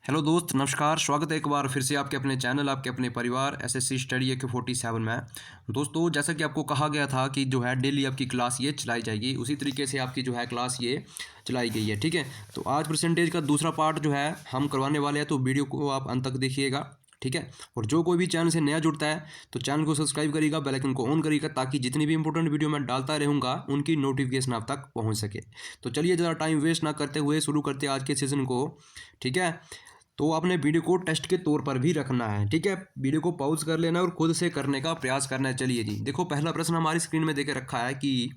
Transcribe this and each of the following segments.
Hello दोस्त, नमस्कार। स्वागत है एक बार फिर से आपके अपने चैनल, आपके अपने परिवार एसएससी स्टडी AK47 में। दोस्तों, जैसा कि आपको कहा गया था कि जो है डेली आपकी क्लास ये चलाई जाएगी, उसी तरीके से आपकी जो है क्लास ये चलाई गई है। ठीक है, तो आज परसेंटेज का दूसरा पार्ट जो है हम करवाने वाले हैं, तो वीडियो को आप अंत तक देखिएगा। ठीक है, और जो कोई भी चैनल से नया जुड़ता है तो चैनल को सब्सक्राइब करिएगा, बेल आइकन को ऑन करिएगा, ताकि जितनी भी इंपॉर्टेंट वीडियो मैं डालता रहूँगा उनकी नोटिफिकेशन आप तक पहुँच सके। तो चलिए, ज़्यादा टाइम वेस्ट ना करते हुए शुरू करते हैं आज के सेशन को। ठीक है, तो आपने वीडियो को टेस्ट के तौर पर भी रखना है। ठीक है, वीडियो को पॉज कर लेना और खुद से करने का प्रयास करना है। चलिए जी, देखो, पहला प्रश्न हमारी स्क्रीन में देके रखा है कि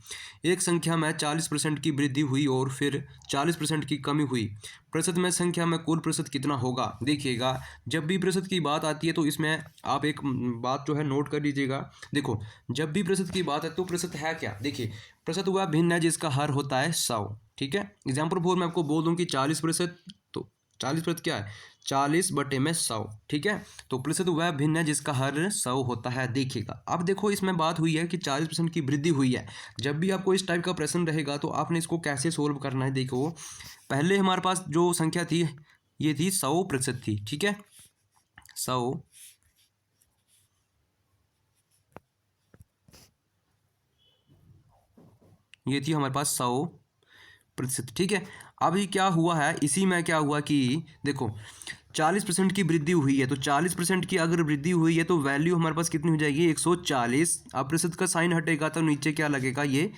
एक संख्या में 40% की वृद्धि हुई और फिर 40% की कमी हुई, प्रतिशत में संख्या में कुल प्रतिशत कितना होगा। देखिएगा, जब भी प्रतिशत की बात आती है तो इसमें आप एक बात जो है नोट कर लीजिएगा। देखो, जब भी प्रतिशत की बात है तो प्रतिशत है क्या। देखिए, प्रतिशत वह भिन्न है जिसका हर होता है 100। ठीक है, एग्जाम्पल फोर मैं आपको बोल दूँ कि 40%, तो 40% क्या है, 40/100। ठीक है, तो प्रतिशत वह भिन्न है जिसका हर 100 होता है। देखिएगा, अब देखो, इसमें बात हुई है कि 40% की वृद्धि हुई है। जब भी आपको इस टाइप का प्रश्न रहेगा तो आपने इसको कैसे सोल्व करना है। देखो, पहले हमारे पास जो संख्या थी ये थी 100% थी। ठीक है, 100, ये थी हमारे पास 100%। ठीक है, अभी क्या हुआ है, इसी में क्या हुआ कि देखो 40% की वृद्धि हुई है, तो 40% की अगर वृद्धि हुई है तो वैल्यू हमारे पास कितनी हो जाएगी, 140। अब प्रतिशत का साइन हटेगा तो नीचे क्या लगेगा, ये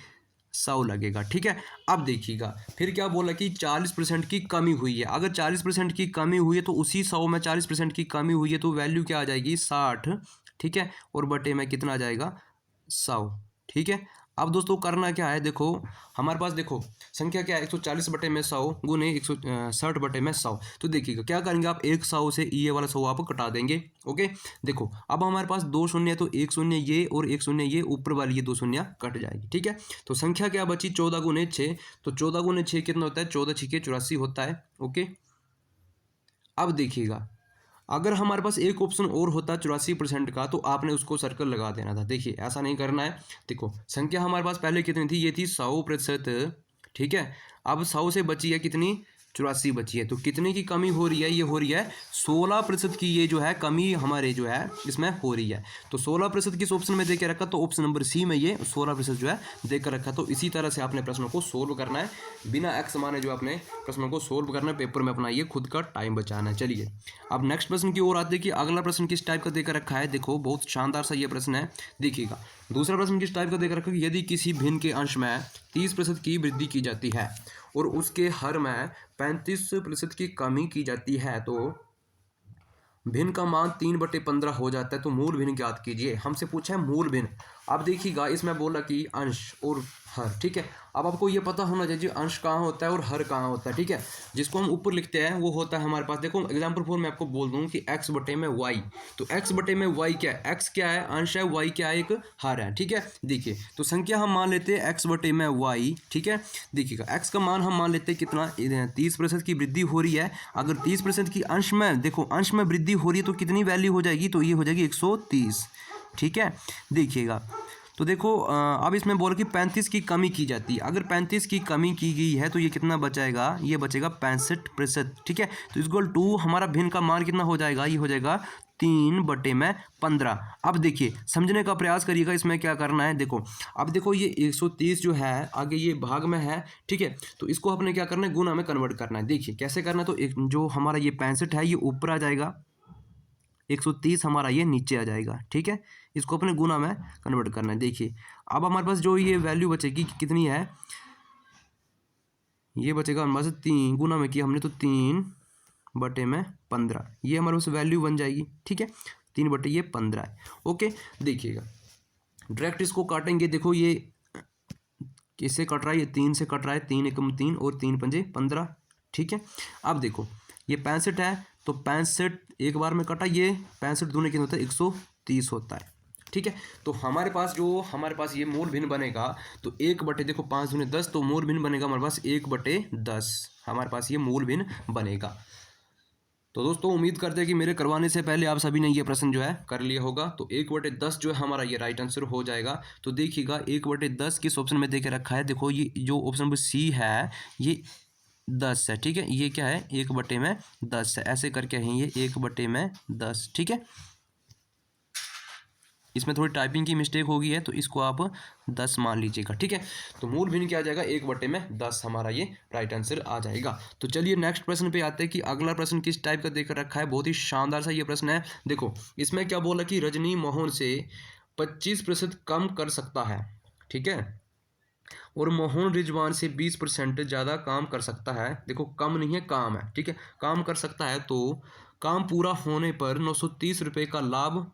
100 लगेगा। ठीक है, अब देखिएगा फिर क्या बोला कि 40% की कमी हुई है। अगर 40% की कमी हुई है तो उसी 100 में 40% की कमी हुई है तो वैल्यू क्या आ जाएगी, 60। ठीक है, और बटे में कितना आ जाएगा, 100। ठीक है, अब दोस्तों करना क्या है, देखो हमारे पास देखो संख्या क्या है, 140/100 गुने 160/100। तो देखिएगा क्या करेंगे आप, एक 100 से ये वाला 100 आप कटा देंगे। ओके, देखो अब हमारे पास दो शून्य है, तो एक शून्य ये और एक शून्य ये, ऊपर वाली ये दो शून्य कट जाएगी। ठीक है, तो संख्या क्या बची, 14 × 6। तो 14 × 6 कितना होता है, 14×6 = 84 होता है। ओके, अब देखिएगा, अगर हमारे पास एक ऑप्शन और होता 84% का तो आपने उसको सर्कल लगा देना था। देखिए, ऐसा नहीं करना है। देखो, संख्या हमारे पास पहले कितनी थी, ये थी 100%। ठीक है, अब 100 से बची है कितनी, 84 बची है। तो कितने की कमी हो रही है, ये हो रही है 16% की, ये जो है कमी हमारे जो है इसमें हो रही है। तो 16% किस ऑप्शन में देकर रखा, तो ऑप्शन नंबर सी में ये 16% जो है देकर रखा। तो इसी तरह से आपने प्रश्नों को सोल्व करना है, बिना एक्स माने जो अपने प्रश्नों को सोल्व करना है, पेपर में अपना ये खुद का टाइम बचाना है। चलिए, अब नेक्स्ट प्रश्न की ओर आते हैं कि अगला प्रश्न किस टाइप का देकर रखा है। देखो, बहुत शानदार सा ये प्रश्न है। देखिएगा, दूसरा प्रश्न किस टाइप का देकर रखा है कि यदि किसी भिन्न के अंश में 30% की वृद्धि की जाती है और उसके हर में 35% की कमी की जाती है तो भिन्न का मान 3/15 हो जाता है। तो मूल भिन्न ज्ञात कीजिए। हमसे पूछा है मूल भिन्न। अब देखिएगा, इसमें बोला कि अंश और हर। ठीक है, अब आपको ये पता होना चाहिए अंश कहाँ होता है और हर कहाँ होता है। ठीक है, जिसको हम ऊपर लिखते हैं वो होता है हमारे पास, देखो एग्जाम्पल फोर में आपको बोल दूँ कि x/y। तो x/y क्या है, x क्या है, अंश है, y क्या है, एक हर है। ठीक है, देखिए, तो संख्या हम मान लेते हैं x/y। ठीक है, देखिएगा, x का मान हम मान लेते हैं कितना, 30% की वृद्धि हो रही है। अगर 30% की अंश में, देखो अंश में वृद्धि हो रही है तो कितनी वैल्यू हो जाएगी, तो ये हो जाएगी 130। ठीक है, देखिएगा, तो देखो अब इसमें बोल कि 35 की कमी की जाती है। अगर 35 की कमी की गई है तो ये कितना बचाएगा, ये बचेगा 65%। ठीक है, तो इक्वल टू हमारा भिन्न का मान कितना हो जाएगा, ये हो जाएगा 3/15। अब देखिए, समझने का प्रयास करिएगा इसमें क्या करना है। देखो, अब देखो ये 130 जो है आगे ये भाग में है। ठीक है, तो इसको अपने क्या करना है, गुना में कन्वर्ट करना है। देखिए कैसे करना है, तो एक जो हमारा ये 65 है ये ऊपर आ जाएगा, 130 हमारा ये नीचे आ जाएगा। ठीक है, इसको अपने गुना में कन्वर्ट करना है। देखिए, अब हमारे पास जो ये वैल्यू बचेगी कितनी है, ये बचेगा हमारे पास 3 गुना में किया हमने तो 3/15, ये हमारे पास वैल्यू बन जाएगी। ठीक है, 3/15 है। ओके, देखिएगा, डायरेक्ट इसको काटेंगे। देखो ये किससे कट रहा है, ये 3 से कट रहा है, 3 एकम 3 और 3×5 = 15। ठीक है, अब देखो ये 65 है, तो 65 एक बार में कटा, ये 65 दूने कितना होता है, 130 होता है। ठीक है, तो हमारे पास ये मूल भिन्न बनेगा, तो 1 देखो 5 दूने 10, तो मूल भिन्न बनेगा हमारे पास 1/10, हमारे पास ये मूल भिन्न बनेगा। तो दोस्तों, उम्मीद करते हैं कि मेरे करवाने से पहले आप सभी ने ये प्रश्न जो है कर लिया होगा। तो 1/10 जो है हमारा ये राइट आंसर हो जाएगा। तो देखिएगा, 1/10 किस ऑप्शन में देके रखा है, देखो ये जो ऑप्शन नंबर सी है, ये 10 है, ठीक है। ये क्या है, 1/10 है, ऐसे करके है ये 1/10, ठीक है। इसमें थोड़ी टाइपिंग की मिस्टेक हो गई है तो इसको आप 10 मान लीजिएगा, ठीक है। तो मूल भिन्न क्या आ जाएगा, 1/10 हमारा ये राइट आंसर आ जाएगा। तो चलिए नेक्स्ट प्रश्न पे आते हैं कि अगला प्रश्न किस टाइप का देकर रखा है। बहुत ही शानदार सा ये प्रश्न है। देखो इसमें क्या बोला कि रजनी मोहन से 25% कम कर सकता है, ठीक है, और मोहन रिजवान से 20% ज़्यादा काम कर सकता है। देखो कम नहीं है, काम है, ठीक है, काम कर सकता है। तो काम पूरा होने पर 930 रुपये का लाभ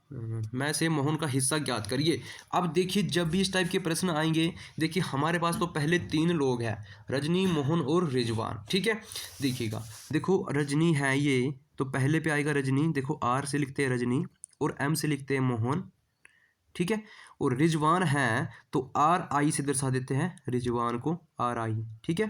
में से मोहन का हिस्सा ज्ञात करिए। अब देखिए जब भी इस टाइप के प्रश्न आएंगे, देखिए हमारे पास तो पहले 3 लोग हैं, रजनी, मोहन और रिजवान, ठीक है। देखिएगा, देखो रजनी है ये, तो पहले पे आएगा रजनी, देखो आर से लिखते हैं रजनी और एम से लिखते हैं मोहन, ठीक है। और रिजवान है तो आर आई से दर्शा देते हैं रिजवान को, आर आई, ठीक है,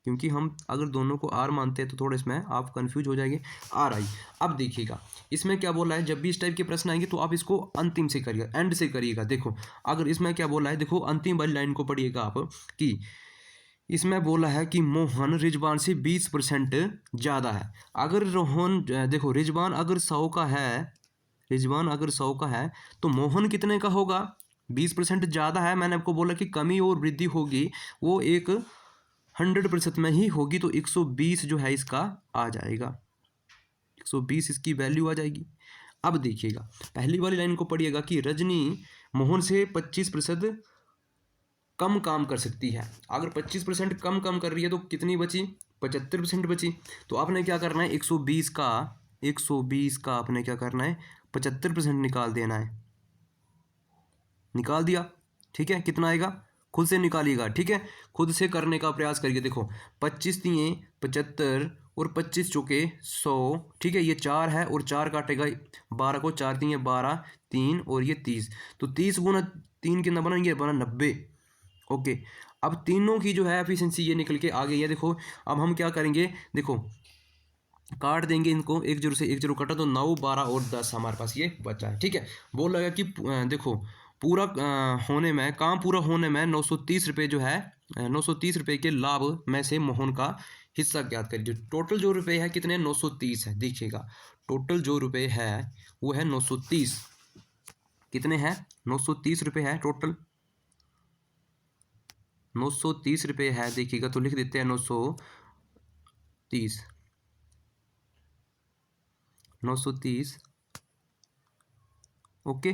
क्योंकि हम अगर दोनों को आर मानते हैं तो थोड़ा इसमें आप कंफ्यूज हो जाएंगे, आर आई। अब देखिएगा इसमें क्या बोला है, जब भी इस टाइप के प्रश्न आएंगे तो आप इसको अंतिम से करिएगा, एंड से करिएगा। देखो अगर इसमें क्या बोला है, देखो अंतिम वाली लाइन को पढ़िएगा आप कि इसमें बोला है कि मोहन रिजवान से 20% ज़्यादा है। अगर रोहन, देखो रिजवान अगर 100 का है, रिजवान अगर 100 का है तो मोहन कितने का होगा, 20% ज़्यादा है। मैंने आपको बोला कि कमी और वृद्धि होगी वो एक 100% में ही होगी, तो 120 जो है इसका आ जाएगा, 120 इसकी वैल्यू आ जाएगी। अब देखिएगा पहली वाली लाइन को पढ़िएगा कि रजनी मोहन से 25% कम काम कर सकती है। अगर 25% कम काम कर रही है तो कितनी बची, 75% बची। तो आपने क्या करना है, 120 का आपने क्या करना है, 75% निकाल देना है, निकाल दिया, ठीक है। कितना आएगा खुद से निकालिएगा, ठीक है, खुद से करने का प्रयास करिए। देखो 25 दिए 75 और 25 चौके 100, ठीक है, ये 4 है और 4 काटेगा 12 को, 4 दिए 12, 3 और ये 30, तो 30 गुना 3 कितना बना, ये बना 90। ओके, अब तीनों की जो है एफिशिएंसी ये निकल के आ गई है। देखो अब हम क्या करेंगे, देखो काट देंगे इनको, 1 0 से 1 0 कटा तो 9 12 और 10 हमारे पास ये बचा है, ठीक है। बोल लगा कि देखो पूरा होने में, काम पूरा होने में 930 रुपये जो है, 930 रुपये के लाभ में से मोहन का हिस्सा ज्ञात करिए। टोटल जो रुपये है कितने, 930 है। देखिएगा टोटल जो रुपये है वो है 930, कितने हैं, 930 रुपये है टोटल, 930 रुपये है। देखिएगा तो लिख देते हैं 930, 930, ओके,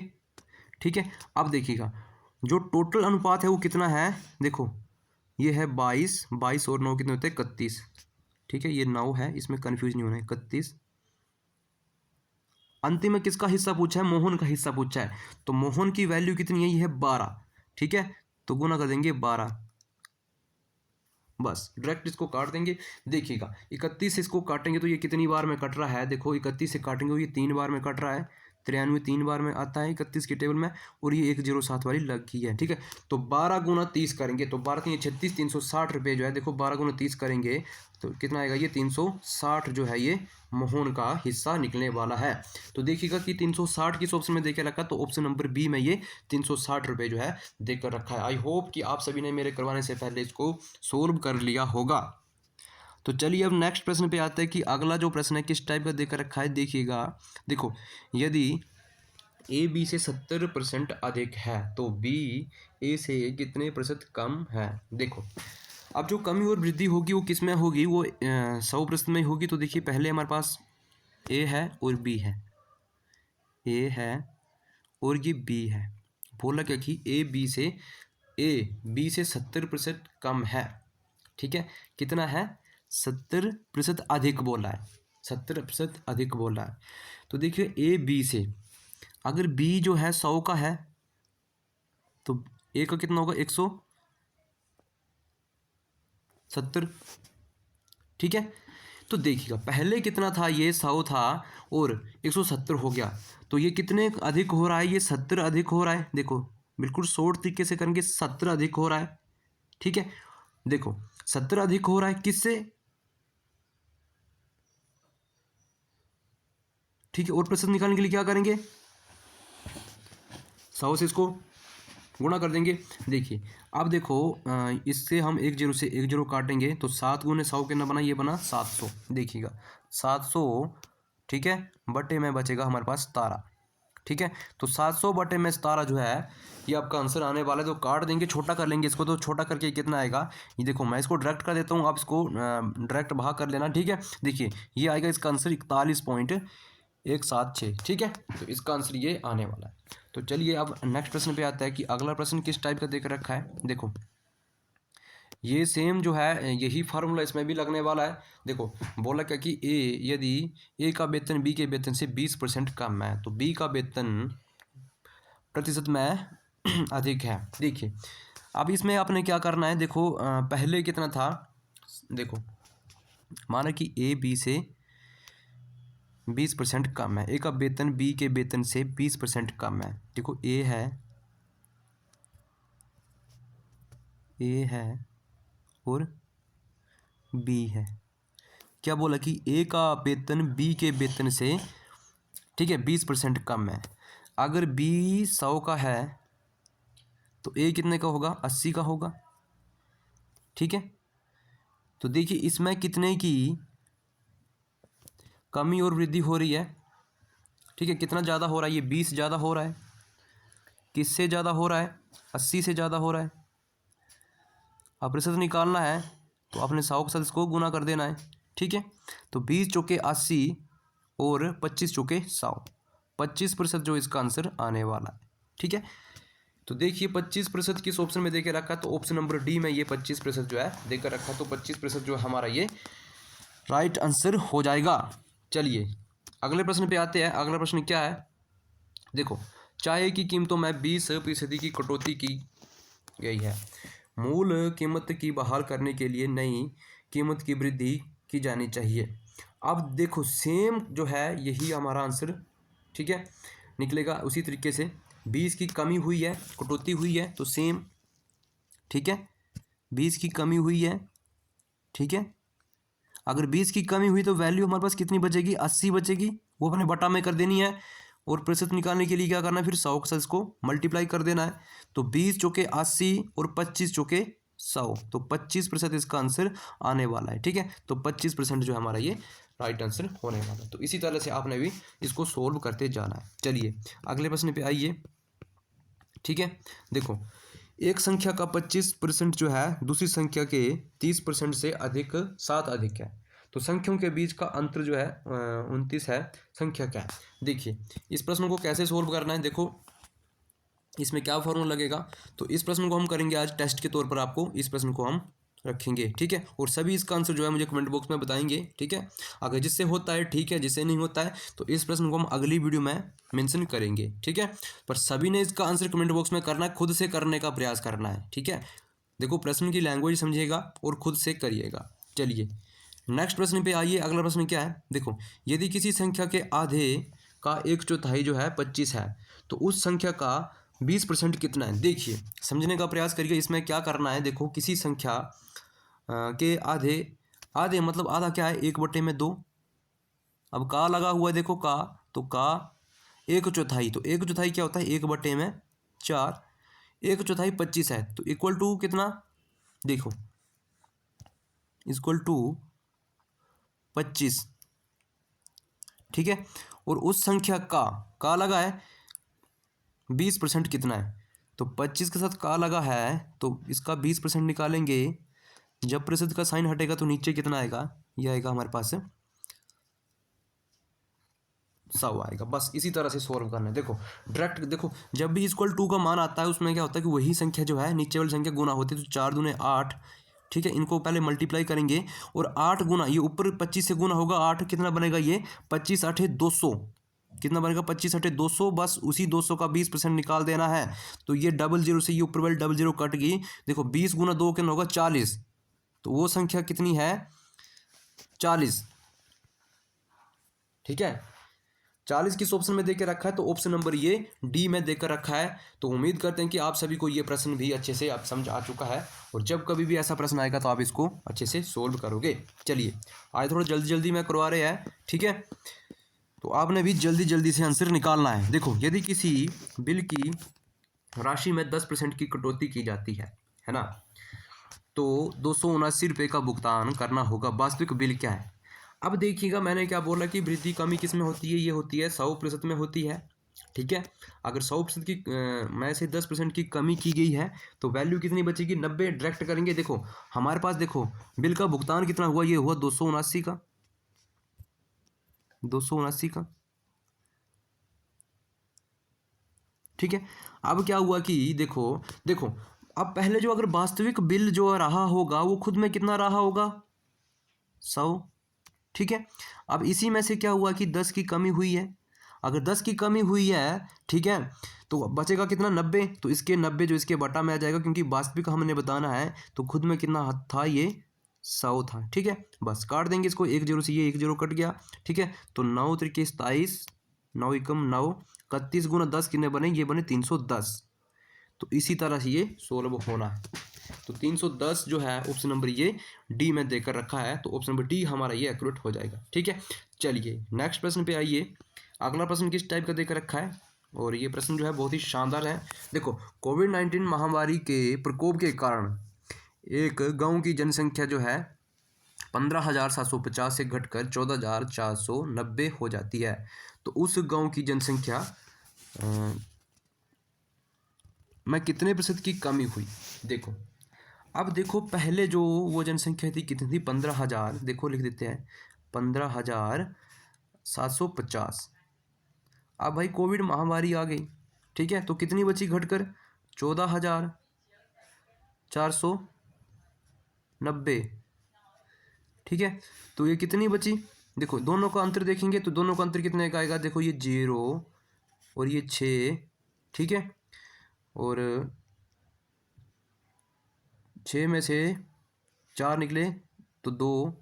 ठीक है। अब देखिएगा जो टोटल अनुपात है वो कितना है, देखो ये है 22, 22 और 9 कितने होते हैं, 31, ठीक है, ये 9 है, इसमें कन्फ्यूज नहीं होना है, 31। अंतिम में किसका हिस्सा पूछा है, मोहन का हिस्सा पूछा है, तो मोहन की वैल्यू कितनी है, ये है 12, ठीक है, तो गुना कर देंगे 12, बस डायरेक्ट इसको काट देंगे। देखिएगा 31 से इसको काटेंगे तो ये कितनी बार में कट रहा है, देखो 31 से काटेंगे तो ये 3 बार में कट रहा है, 93 3 बार में आता है 31 की टेबल में, और ये 107 वाली लग गई है, ठीक है। तो 12 गुना 30 करेंगे तो 12 3 36, 360 रुपये जो है, देखो 12 गुना 30 करेंगे तो कितना आएगा, ये 360 जो है ये मोहन का हिस्सा निकलने वाला है। तो देखिएगा कि 360 किस ऑप्शन में देकर रखा, तो ऑप्शन नंबर बी में ये 360 रुपये जो है देकर रखा है। आई होप कि आप सभी ने मेरे करवाने से पहले इसको सोल्व कर लिया होगा। तो चलिए अब नेक्स्ट प्रश्न पे आते हैं कि अगला जो प्रश्न है किस टाइप का देकर रखा है। देखिएगा, देखो यदि ए बी से 70% अधिक है तो बी ए से कितने प्रतिशत कम है। देखो अब जो कमी और वृद्धि होगी वो किस में होगी, वो 100% में होगी। तो देखिए पहले हमारे पास ए है और बी है, ए है और ये बी है। बोला क्या कि ए बी से 70% कम है, ठीक है, कितना है, 70% अधिक बोला है, 70% अधिक बोला है। तो देखिए ए बी से, अगर बी जो है 100 का है तो ए का कितना होगा, 170, ठीक है। तो देखिएगा पहले कितना था, ये 100 था और 170 हो गया, तो ये कितने अधिक हो रहा है, ये 70 अधिक हो रहा है। देखो बिल्कुल शॉर्ट तरीके से करेंगे, 70 अधिक हो रहा है, ठीक है। देखो 70 अधिक हो रहा है किससे, ठीक है, और प्रतिशत निकालने के लिए क्या करेंगे, 100 से इसको गुणा कर देंगे। देखिए अब देखो इससे हम 1 0 से 1 0 काटेंगे तो 7 गुने 100 कितना बना, ये बना 700। देखिएगा 700, ठीक है, बटे में बचेगा हमारे पास 17, ठीक है। तो 700 बटे में 17 जो है ये आपका आंसर आने वाला है। तो काट देंगे, छोटा कर लेंगे इसको, तो छोटा करके कितना आएगा, ये देखो मैं इसको डायरेक्ट कर देता हूँ, आप इसको डायरेक्ट भाग कर लेना, ठीक है। देखिए ये आएगा इसका आंसर 41.176, ठीक है। तो इसका आंसर ये आने वाला है। तो चलिए अब नेक्स्ट प्रश्न पे आता है कि अगला प्रश्न किस टाइप का देकर रखा है। देखो ये सेम जो है यही फार्मूला इसमें भी लगने वाला है। देखो बोला क्या कि यदि ए का वेतन बी के वेतन से 20% कम है तो बी का वेतन प्रतिशत में अधिक है। देखिए अब इसमें आपने क्या करना है, देखो पहले कितना था, देखो माना कि ए बी से 20% कम है, ए का वेतन बी के वेतन से 20% कम है। देखो ए है और बी है। क्या बोला कि ए का वेतन बी के वेतन से, ठीक है, 20% कम है। अगर बी 100 का है तो ए कितने का होगा, 80 का होगा, ठीक है। तो देखिए इसमें कितने की कमी और वृद्धि हो रही है, ठीक है, कितना ज़्यादा हो रहा है, ये 20 ज़्यादा हो रहा है, किससे ज़्यादा हो रहा है, 80 से ज़्यादा हो रहा है। अब प्रतिशत निकालना है तो आपने 100 के साथ इसको गुना कर देना है, ठीक है। तो 20 चौके 80 और 25 चौके 100, 25% जो इसका आंसर आने वाला है, ठीक है। तो देखिए 25% किस ऑप्शन में देकर रखा है, तो ऑप्शन नंबर डी में ये 25% जो है देकर रखा है। तो 25% जो हमारा ये राइट आंसर हो जाएगा। चलिए अगले प्रश्न पे आते हैं। अगला प्रश्न क्या है, देखो चाय की कीमतों में 20% की कटौती की गई है, मूल कीमत की बहाल करने के लिए नई कीमत की वृद्धि की जानी चाहिए। अब देखो सेम जो है यही हमारा आंसर, ठीक है, निकलेगा उसी तरीके से। 20 की कमी हुई है, कटौती हुई है, तो सेम, ठीक है, 20 की कमी हुई है, ठीक है। अगर 20 की कमी हुई तो वैल्यू हमारे पास कितनी बचेगी, 80 बचेगी, वो अपने बटा में कर देनी है। और प्रतिशत निकालने के लिए क्या करना है, फिर 100 के साथ इसको मल्टीप्लाई कर देना है। तो 20 चौके 80 और 25 चौके 100, तो 25% इसका आंसर आने वाला है, ठीक है। तो 25% जो हमारा ये राइट आंसर होने वाला है। तो इसी तरह से आपने भी इसको सोल्व करते जाना है। चलिए अगले प्रश्न पे आइए, ठीक है। देखो एक संख्या का 25% जो है दूसरी संख्या के 30% से अधिक 7 अधिक है, तो संख्याओं के बीच का अंतर जो है 29 है, संख्या क्या है। देखिए इस प्रश्न को कैसे सोल्व करना है, देखो इसमें क्या फॉर्मूला लगेगा। तो इस प्रश्न को हम करेंगे आज टेस्ट के तौर पर, आपको इस प्रश्न को हम रखेंगे, ठीक है। और सभी इसका आंसर जो है मुझे कमेंट बॉक्स में बताएंगे, ठीक है। अगर जिससे होता है ठीक है, जिससे नहीं होता है तो इस प्रश्न को हम अगली वीडियो में मेंशन करेंगे, ठीक है। पर सभी ने इसका आंसर कमेंट बॉक्स में करना है, खुद से करने का प्रयास करना है, ठीक है। देखो प्रश्न की लैंग्वेज समझिएगा और खुद से करिएगा। चलिए नेक्स्ट प्रश्न पे आइए। अगला प्रश्न क्या है, देखो यदि किसी संख्या के आधे का 1/4 जो है 25 है, तो उस संख्या का 20% कितना है। देखिए समझने का प्रयास करिए, इसमें क्या करना है। देखो किसी संख्या के आधे मतलब आधा क्या है, 1/2। अब का लगा हुआ है, देखो का, तो का 1/4, तो 1/4 क्या होता है, 1/4, 1/4 25 है, तो इक्वल टू कितना, देखो इक्वल टू 25, ठीक है। और उस संख्या का लगा है 20% कितना है, तो 25 के साथ का लगा है तो इसका 20% निकालेंगे। जब प्रतिशत का साइन हटेगा तो नीचे कितना आएगा, ये आएगा हमारे पास 100 आएगा। बस इसी तरह से सोल्व करना है। देखो डायरेक्ट देखो जब भी इक्वल टू का मान आता है उसमें क्या होता है कि वही संख्या जो है नीचे वाली संख्या गुना होती है। तो 4 दूने 8, ठीक है, इनको पहले मल्टीप्लाई करेंगे और 8 गुना ये ऊपर 25 से गुना होगा, 8 कितना बनेगा, ये 25 8 200, कितना बनेगा 25 8 200। बस उसी 200 का 20% निकाल देना है। तो ये 00 से ये ऊपर वाली 00 कट गई। देखो 20 गुना 2 कितना होगा, 40, तो वो संख्या कितनी है, 40, ठीक है। 40 किस ऑप्शन में देकर रखा है, तो ऑप्शन नंबर ये डी में देकर रखा है। तो उम्मीद करते हैं कि आप सभी को ये प्रश्न भी अच्छे से आप समझ आ चुका है, और जब कभी भी ऐसा प्रश्न आएगा तो आप इसको अच्छे से सोल्व करोगे। चलिए आज थोड़ा जल्दी जल्दी में करवा रहे हैं, ठीक है। तो आपने भी जल्दी जल्दी से आंसर निकालना है। देखो यदि किसी बिल की राशि में 10% की कटौती की जाती है ना। तो 279 रुपये का भुगतान करना होगा। वास्तविक बिल क्या है? अब देखिएगा मैंने क्या बोला कि वृद्धि कमी किस में होती है, ये होती है 100% में होती है, ठीक है। अगर 100% की में से 10% की कमी की गई है तो वैल्यू कितनी बचेगी? 90। डायरेक्ट करेंगे। देखो हमारे पास देखो बिल का भुगतान कितना हुआ, ये हुआ 279 का, 279 का, ठीक है। अब क्या हुआ कि देखो देखो अब पहले जो अगर वास्तविक बिल जो रहा होगा वो खुद में कितना रहा होगा? 100, ठीक है। अब इसी में से क्या हुआ कि 10 की कमी हुई है। अगर 10 की कमी हुई है, ठीक है, तो बचेगा कितना? 90। तो इसके 90 जो इसके बटा में आ जाएगा, क्योंकि वास्तविक हमने बताना है तो खुद में कितना था? ये 100 था, ठीक है। बस काट देंगे इसको, 1 जीरो से ये 1 जीरो कट गया, ठीक है। तो 9 त्रिके 27, 9 एकम 9, 31 गुना 10 कितने बने? ये बने 310। तो इसी तरह से ये सोल्व होना है। तो 310 जो है ऑप्शन नंबर ये डी में देकर रखा है, तो ऑप्शन नंबर डी हमारा ये एक्यूरेट हो जाएगा, ठीक है। चलिए नेक्स्ट प्रश्न पे आइए। अगला प्रश्न किस टाइप का देकर रखा है, और ये प्रश्न जो है बहुत ही शानदार है। देखो कोविड-19 महामारी के प्रकोप के कारण एक गांव की जनसंख्या जो है 15,750 से घटकर 14,490 हो जाती है। तो उस गांव की जनसंख्या में कितने प्रतिशत की कमी हुई? देखो अब देखो पहले जो वो जनसंख्या थी कितनी थी? 15,000, देखो लिख देते हैं 15,750। अब भाई कोविड महामारी आ गई, ठीक है, तो कितनी बची घटकर? 14,490, ठीक है। तो ये कितनी बची? देखो दोनों का अंतर देखेंगे तो दोनों का अंतर कितने का आएगा? देखो ये 0 और ये 6, ठीक है, और 6 में से 4 निकले तो 2,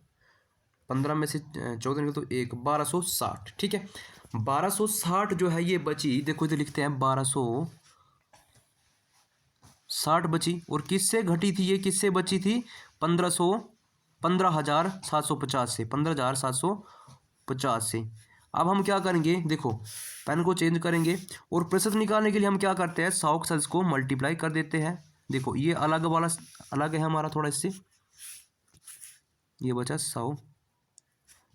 15 में से 14 निकले तो 1, 1260, ठीक है। 1260 जो है ये बची, देखो इधर लिखते हैं 1260 बची। और किससे घटी थी? ये किससे बची थी? 15,750 से, 15,750 से। अब हम क्या करेंगे? देखो पेन को चेंज करेंगे और प्रतिशत निकालने के लिए हम क्या करते हैं? 100 के साथ इसको मल्टीप्लाई कर देते हैं। देखो ये अलग वाला अलग है हमारा थोड़ा इससे, ये बचा 100,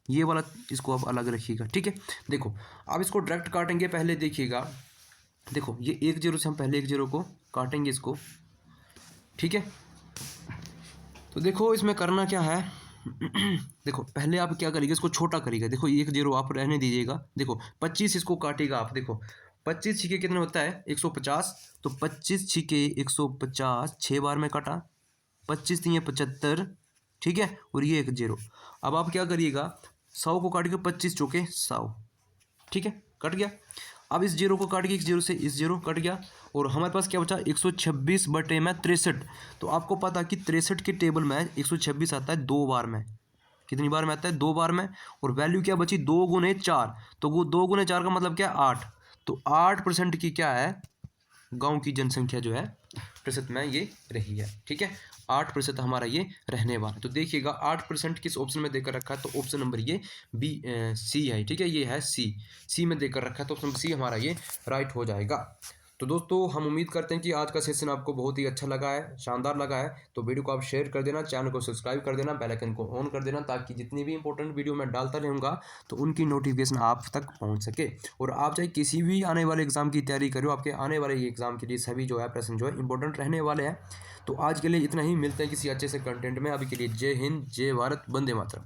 ये वाला इसको अब अलग रखिएगा, ठीक है। देखो अब इसको डायरेक्ट काटेंगे। पहले देखिएगा, देखो ये 1 जीरो से हम पहले 1 जीरो को काटेंगे इसको, ठीक है। तो देखो इसमें करना क्या है देखो पहले आप क्या करिएगा, इसको छोटा करिएगा। देखो 1 जीरो आप रहने दीजिएगा। देखो 25 इसको काटेगा आप। देखो 25 छिके कितने होता है? 150। तो 25 छिके 150, 6 बार में कटा, 25 3 75, ठीक है, और ये 1 जीरो। अब आप क्या करिएगा? 100 को काट के 25 चौके 100, ठीक है, कट गया। अब इस जीरो को काट के इस जीरो से इस जीरो कट गया, और हमारे पास क्या बचा? 126 बटे में 63। तो आपको पता कि 63 के टेबल में 126 आता है 2 बार में। कितनी बार में आता है? 2 बार में। और वैल्यू क्या बची? 2 गुने 4। तो वो 2 गुने 4 का मतलब क्या है? 8। तो 8% की क्या है? गांव की जनसंख्या जो है प्रतिशत में ये रही है, ठीक है। 8% हमारा ये रहने वाला है। तो देखिएगा 8% किस ऑप्शन में देकर रखा है? तो ऑप्शन नंबर ये सी है, ठीक है, ये है सी में देकर रखा है। तो ऑप्शन सी हमारा ये राइट हो जाएगा। तो दोस्तों हम उम्मीद करते हैं कि आज का सेशन आपको बहुत ही अच्छा लगा है, शानदार लगा है। तो वीडियो को आप शेयर कर देना, चैनल को सब्सक्राइब कर देना, बेल आइकन को ऑन कर देना, ताकि जितनी भी इंपॉर्टेंट वीडियो मैं डालता रहूँगा तो उनकी नोटिफिकेशन आप तक पहुँच सके। और आप चाहे किसी भी आने वाले एग्जाम की तैयारी करो, आपके आने वाले एग्जाम के लिए सभी जो है प्रश्न जो है इंपॉर्टेंट रहने वाले हैं। तो आज के लिए इतना ही, मिलते हैं किसी अच्छे से कंटेंट में। अभी के लिए जय हिंद, जय भारत, वंदे मातरम।